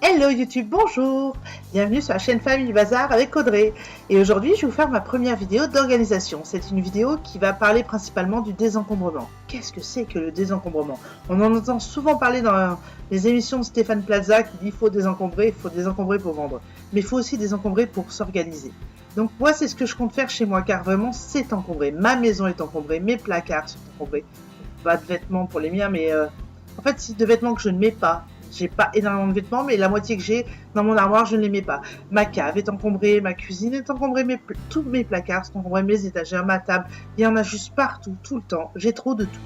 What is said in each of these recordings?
Hello YouTube, bonjour! Bienvenue sur la chaîne Famille Bazar avec Audrey. Et aujourd'hui, je vais vous faire ma première vidéo d'organisation. C'est une vidéo qui va parler principalement du désencombrement. Qu'est-ce que c'est que le désencombrement? On en entend souvent parler dans les émissions de Stéphane Plaza qui dit il faut désencombrer pour vendre. Mais il faut aussi désencombrer pour s'organiser. Donc moi, c'est ce que je compte faire chez moi, car vraiment, c'est encombré. Ma maison est encombrée, mes placards sont encombrés. Pas de vêtements pour les miens, mais en fait, c'est de vêtements que je ne mets pas. J'ai pas énormément de vêtements, mais la moitié que j'ai dans mon armoire, je ne les mets pas. Ma cave est encombrée, ma cuisine est encombrée, tous mes placards sont encombrés, mes étagères, ma table. Il y en a juste partout, tout le temps. J'ai trop de tout.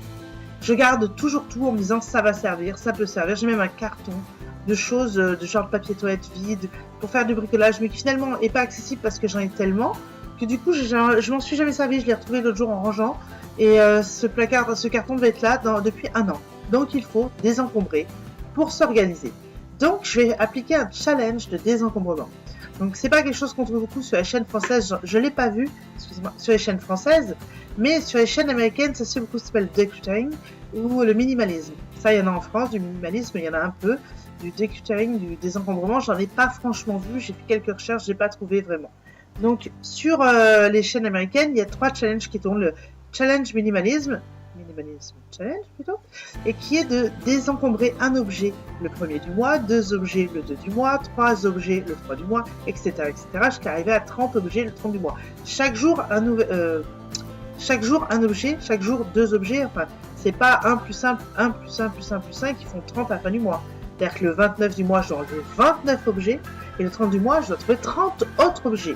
Je garde toujours tout en me disant ça va servir, ça peut servir. J'ai même un carton de choses de genre de papier toilette vide pour faire du bricolage, mais qui finalement n'est pas accessible parce que j'en ai tellement que du coup, je m'en suis jamais servi. Je l'ai retrouvé l'autre jour en rangeant. Et ce carton devait être là depuis un an. Donc il faut désencombrer pour s'organiser. Donc je vais appliquer un challenge de désencombrement. Donc c'est pas quelque chose qu'on trouve beaucoup sur les chaînes françaises, je l'ai pas vu, excusez-moi, sur les chaînes françaises, mais sur les chaînes américaines, ça se fait beaucoup, ça s'appelle decluttering ou le minimalisme. Ça, il y en a en France, du minimalisme, il y en a un peu, du decluttering, du désencombrement, j'en ai pas franchement vu, j'ai fait quelques recherches, j'ai pas trouvé vraiment. Donc sur les chaînes américaines, il y a 3 challenges qui tournent, le challenge minimalisme challenge plutôt, et qui est de désencombrer un objet le 1er du mois, 2 objets le 2 du mois, 3 objets le 3 du mois, etc. jusqu'à arriver à 30 objets le 30 du mois. Chaque jour un objet, chaque jour 2 objets, enfin c'est pas 1 plus 1 plus 1 plus 1 plus 5 qui font 30 à la fin du mois. C'est-à-dire que le 29 du mois, je dois enlever 29 objets, et le 30 du mois, je dois trouver 30 autres objets.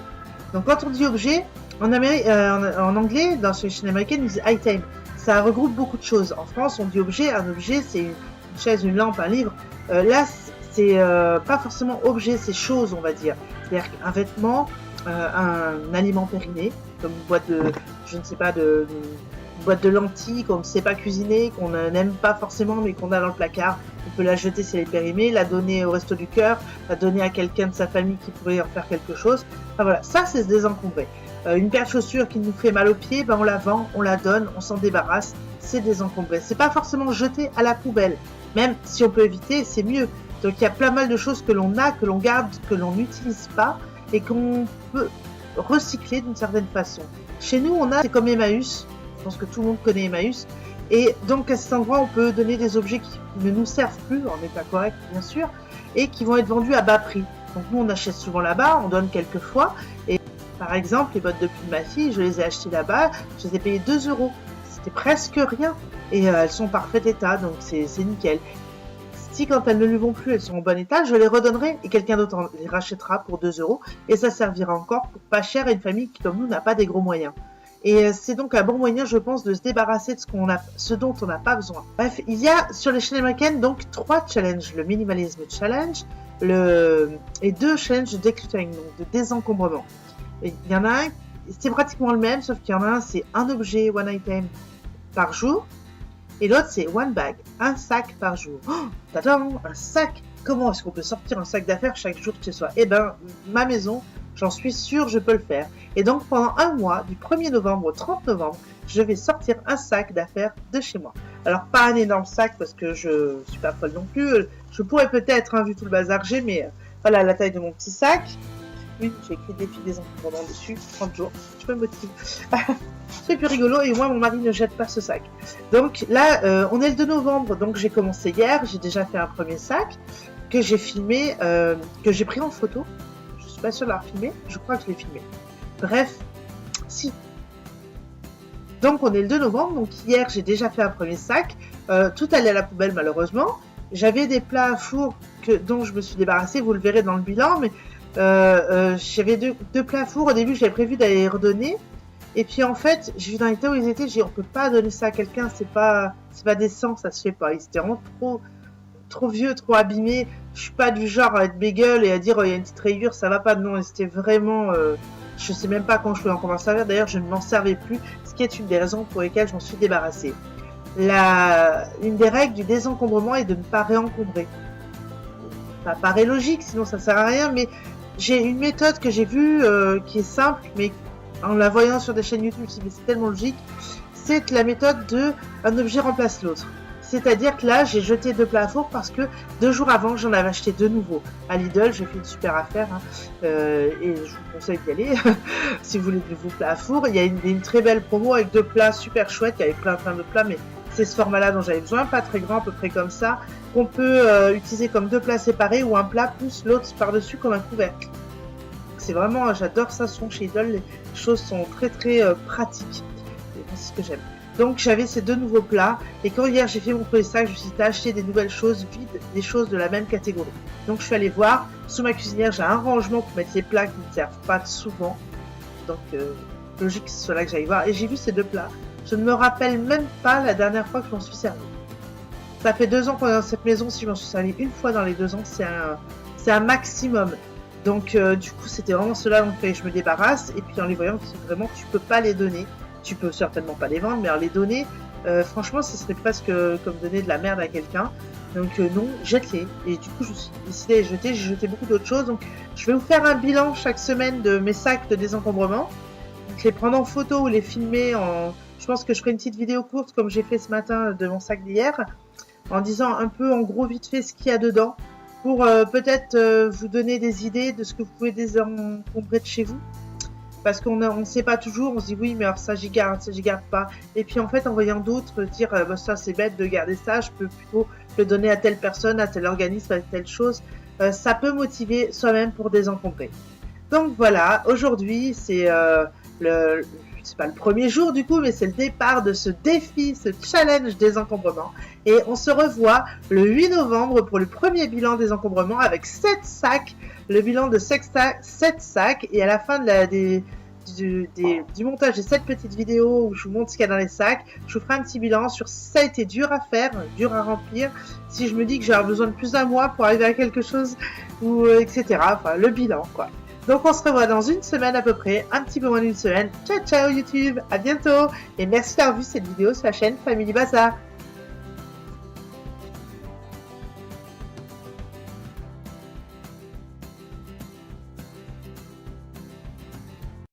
Donc quand on dit objet, en anglais, dans les chaînes américaines, ils disent item. Ça regroupe beaucoup de choses. En France, on dit objet. Un objet, c'est une chaise, une lampe, un livre. Là, c'est pas forcément objet, c'est chose, on va dire. C'est-à-dire un vêtement, un aliment périmé, comme une boîte de, je ne sais pas, une boîte de lentilles qu'on ne sait pas cuisiner, qu'on n'aime pas forcément, mais qu'on a dans le placard. On peut la jeter si elle est périmée, la donner au resto du cœur, la donner à quelqu'un de sa famille qui pourrait en faire quelque chose. Enfin voilà, ça, c'est se désencombrer. Une paire de chaussures qui nous fait mal aux pieds, ben on la vend, on la donne, on s'en débarrasse, c'est désencombré. C'est pas forcément jeté à la poubelle, même si on peut éviter, c'est mieux. Donc il y a plein mal de choses que l'on a, que l'on garde, que l'on n'utilise pas et qu'on peut recycler d'une certaine façon. Chez nous, c'est comme Emmaüs, je pense que tout le monde connaît Emmaüs, et donc à cet endroit, on peut donner des objets qui ne nous servent plus, en état correct bien sûr, et qui vont être vendus à bas prix. Donc nous, on achète souvent là-bas, on donne quelques fois, et par exemple, les bottes de pluie de ma fille, je les ai achetées là-bas, je les ai payées 2 €. C'était presque rien. Et elles sont en parfait état, donc c'est nickel. Si quand elles ne lui vont plus, elles sont en bon état, je les redonnerai et quelqu'un d'autre les rachètera pour 2 € et ça servira encore pour pas cher à une famille qui, comme nous, n'a pas des gros moyens. Et c'est donc un bon moyen, je pense, de se débarrasser de ce dont on n'a pas besoin. Bref, il y a sur les chaînes américaines donc 3 challenges, le minimalisme challenge et 2 challenges de decluttering, donc de désencombrement. Il y en a un, c'est pratiquement le même, sauf qu'il y en a un, c'est un objet, one item par jour, et l'autre, c'est one bag, un sac par jour. Oh, tadam, un sac! Comment est-ce qu'on peut sortir un sac d'affaires chaque jour de chez soi? Eh ben, ma maison, j'en suis sûre, je peux le faire. Et donc, pendant un mois, du 1er novembre au 30 novembre, je vais sortir un sac d'affaires de chez moi. Alors, pas un énorme sac, parce que je suis pas folle non plus. Je pourrais peut-être, vu tout le bazar que j'ai, mais voilà la taille de mon petit sac. Oui, j'ai écrit défi désencombrement dessus, 30 jours, je me motive. C'est plus rigolo et moi mon mari ne jette pas ce sac. Donc là, on est le 2 novembre, donc j'ai commencé hier, j'ai déjà fait un premier sac que j'ai filmé, que j'ai pris en photo. Je suis pas sûre de l'avoir filmé, je crois que je l'ai filmé. Bref, si. Donc on est le 2 novembre, donc hier j'ai déjà fait un premier sac. Tout allait à la poubelle malheureusement. J'avais des plats à four dont je me suis débarrassée, vous le verrez dans le bilan, mais j'avais deux plats à four. Au début, j'avais prévu d'aller les redonner. Et puis, en fait, j'ai vu dans l'état où ils étaient, j'ai dit, on peut pas donner ça à quelqu'un, c'est pas décent, ça se fait pas. Ils étaient vraiment trop vieux, trop abîmés. Je suis pas du genre à être bégueule et à dire, il y a une petite rayure, ça va pas. Non, c'était vraiment, je sais même pas quand je pouvais encore m'en servir. D'ailleurs, je ne m'en servais plus, ce qui est une des raisons pour lesquelles je m'en suis débarrassée. Une des règles du désencombrement est de ne pas réencombrer. Ça paraît logique, sinon ça sert à rien, mais j'ai une méthode que j'ai vue qui est simple, mais en la voyant sur des chaînes YouTube, c'est tellement logique. C'est la méthode de un objet remplace l'autre. C'est-à-dire que là, j'ai jeté 2 plats à four parce que 2 jours avant, j'en avais acheté 2 nouveaux. À Lidl, j'ai fait une super affaire hein, et je vous conseille d'y aller si vous voulez de nouveaux plats à four. Il y a une très belle promo avec 2 plats super chouettes. Il y avait plein de plats, mais c'est ce format-là dont j'avais besoin, pas très grand, à peu près comme ça, qu'on peut utiliser comme 2 plats séparés ou un plat plus l'autre par-dessus comme un couvercle. C'est vraiment, j'adore ça, chez Lidl, les choses sont très pratiques. C'est ce que j'aime. Donc j'avais ces 2 nouveaux plats et quand hier j'ai fait mon premier sac, je me suis dit acheter des nouvelles choses vides, des choses de la même catégorie. Donc je suis allée voir, sous ma cuisinière j'ai un rangement pour mettre les plats qui ne servent pas souvent. Donc logique que ce soit là que j'aille voir. Et j'ai vu ces 2 plats. Je ne me rappelle même pas la dernière fois que je m'en suis servi. Ça fait 2 ans qu'on est dans cette maison, si je m'en suis servi une fois dans les 2 ans, c'est un maximum. Donc du coup c'était vraiment cela dont je me débarrasse et puis en les voyant, vraiment tu peux pas les donner. Tu peux certainement pas les vendre, mais alors les donner, franchement, ce serait presque comme donner de la merde à quelqu'un. Donc non, jette-les. Et du coup, je me suis décidée à les jeter. J'ai jeté beaucoup d'autres choses. Donc je vais vous faire un bilan chaque semaine de mes sacs de désencombrement. Donc les prendre en photo ou les filmer. Je pense que je ferai une petite vidéo courte comme j'ai fait ce matin de mon sac d'hier, en disant un peu en gros vite fait ce qu'il y a dedans, pour peut-être vous donner des idées de ce que vous pouvez désencombrer de chez vous. Parce qu'on ne sait pas toujours, on se dit oui mais alors ça j'y garde pas. Et puis en fait en voyant d'autres dire bah, ça c'est bête de garder ça, je peux plutôt le donner à telle personne, à tel organisme, à telle chose. Ça peut motiver soi-même pour désencombrer. Donc voilà, aujourd'hui c'est c'est pas le premier jour du coup, mais c'est le départ de ce défi, ce challenge désencombrement. Et on se revoit le 8 novembre pour le premier bilan désencombrement avec 7 sacs. Le bilan de 7 sacs et à la fin de du montage de cette petite vidéo où je vous montre ce qu'il y a dans les sacs, je vous ferai un petit bilan sur si ça a été dur à faire, dur à remplir, si je me dis que j'aurai besoin de plus d'un mois pour arriver à quelque chose, ou etc. Enfin, le bilan quoi. Donc on se revoit dans une semaine à peu près, un petit peu moins d'une semaine. Ciao ciao YouTube, à bientôt et merci d'avoir vu cette vidéo sur la chaîne Family Bazaar.